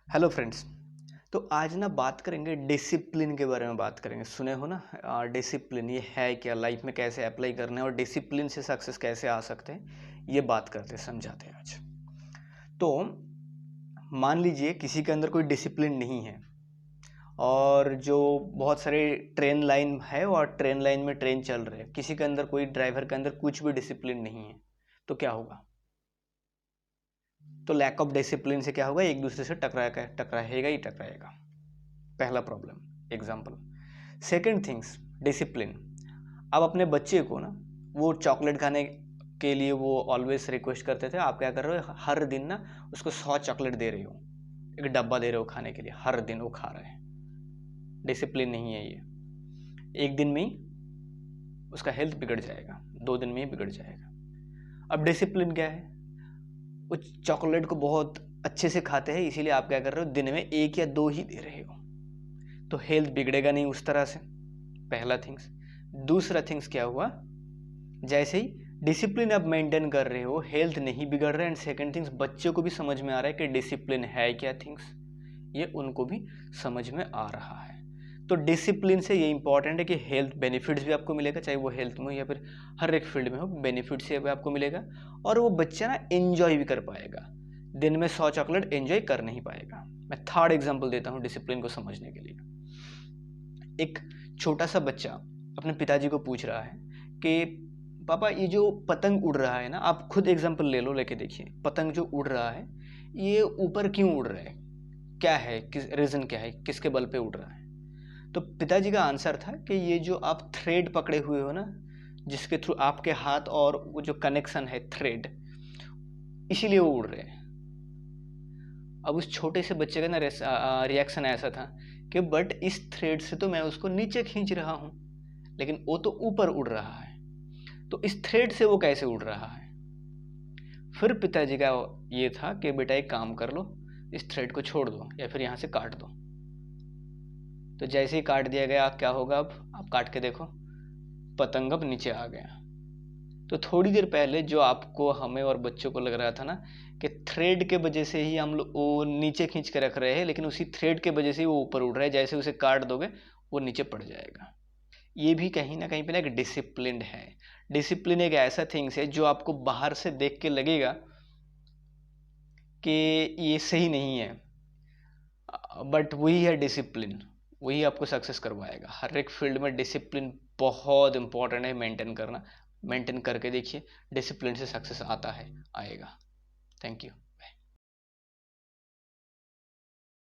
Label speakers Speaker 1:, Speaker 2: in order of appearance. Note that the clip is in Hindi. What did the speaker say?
Speaker 1: Hello friends. तो आज ना बात करेंगे डिसिप्लिन के बारे में बात करेंगे। सुने हो ना डिसिप्लिन ये है क्या, लाइफ में कैसे अप्लाई करना है और डिसिप्लिन से सक्सेस कैसे आ सकते हैं, ये बात करते समझाते हैं आज। तो मान लीजिए किसी के अंदर कोई डिसिप्लिन नहीं है और जो बहुत सारे ट्रेन लाइन है और ट्रेन लाइन में ट्रेन चल रहे हैं, किसी के अंदर कोई ड्राइवर के अंदर कुछ भी डिसिप्लिन नहीं है, तो क्या होगा? तो लैक ऑफ डिसिप्लिन से क्या होगा? एक दूसरे से टकराएगा ही टकराएगा। पहला problem example. Second things, discipline. अब अपने बच्चे को ना, वो चॉकलेट खाने के लिए वो ऑलवेज रिक्वेस्ट करते थे, आप क्या कर रहे हो? हर दिन ना उसको 100 चॉकलेट दे रहे हो, एक डब्बा दे रहे हो खाने के लिए, हर दिन वो खा रहे हैं। डिसिप्लिन नहीं है ये। एक दिन में ही उसका हेल्थ बिगड़ जाएगा, 2 दिन में ही बिगड़ जाएगा। अब डिसिप्लिन क्या है? वो चॉकलेट को बहुत अच्छे से खाते हैं, इसीलिए आप क्या कर रहे हो? दिन में 1 या 2 ही दे रहे हो, तो हेल्थ बिगड़ेगा नहीं उस तरह से। पहला थिंग्स। दूसरा थिंग्स क्या हुआ? जैसे ही डिसिप्लिन अब मेंटेन कर रहे हो, हेल्थ नहीं बिगड़ रहा है। एंड सेकंड थिंग्स, बच्चों को भी समझ में आ रहा है कि डिसिप्लिन है क्या थिंग्स, ये उनको भी समझ में आ रहा है। तो डिसिप्लिन से ये इंपॉर्टेंट है कि हेल्थ बेनिफिट्स भी आपको मिलेगा, चाहे वो हेल्थ में हो या फिर हर एक फील्ड में हो, बेनिफिट्स भी आपको मिलेगा। और वो बच्चा ना एंजॉय भी कर पाएगा। दिन में 100 चॉकलेट एंजॉय कर नहीं पाएगा। मैं थर्ड एग्जाम्पल देता हूँ डिसिप्लिन को समझने के लिए। एक छोटा सा बच्चा अपने पिताजी को पूछ रहा है कि पापा, ये जो पतंग उड़ रहा है ना, आप खुद एग्जांपल ले लो, लेके देखिए, पतंग जो उड़ रहा है ये ऊपर क्यों उड़ रहा है, क्या है, किस रीजन, क्या है, किसके बल पे उड़ रहा है? तो पिताजी का आंसर था कि ये जो आप थ्रेड पकड़े हुए हो ना, जिसके थ्रू आपके हाथ और वो जो कनेक्शन है थ्रेड, इसीलिए वो उड़ रहे हैं। अब उस छोटे से बच्चे का ना रिएक्शन ऐसा था कि बट इस थ्रेड से तो मैं उसको नीचे खींच रहा हूं, लेकिन वो तो ऊपर उड़ रहा है, तो इस थ्रेड से वो कैसे उड़ रहा है? फिर पिताजी का ये था कि बेटा एक काम कर लो, इस थ्रेड को छोड़ दो या फिर यहां से काट दो। तो जैसे ही काट दिया गया, क्या होगा? अब आप काट के देखो, पतंग अब नीचे आ गया। तो थोड़ी देर पहले जो आपको, हमें और बच्चों को लग रहा था ना कि थ्रेड के वजह से ही हम लोग वो नीचे खींच के रख रहे हैं, लेकिन उसी थ्रेड के वजह से ही वो ऊपर उड़ रहा है, जैसे उसे काट दोगे वो नीचे पड़ जाएगा। ये भी कहीं ना कहीं पे ना एक डिसिप्लिन है। डिसिप्लिन एक ऐसा थिंग्स है जो आपको बाहर से देख के लगेगा कि ये सही नहीं है, बट वही है डिसिप्लिन, वही आपको सक्सेस करवाएगा। हर एक फील्ड में डिसिप्लिन बहुत इंपॉर्टेंट है मेंटेन करना। मेंटेन करके देखिए, डिसिप्लिन से सक्सेस आता है, आएगा। Thank you.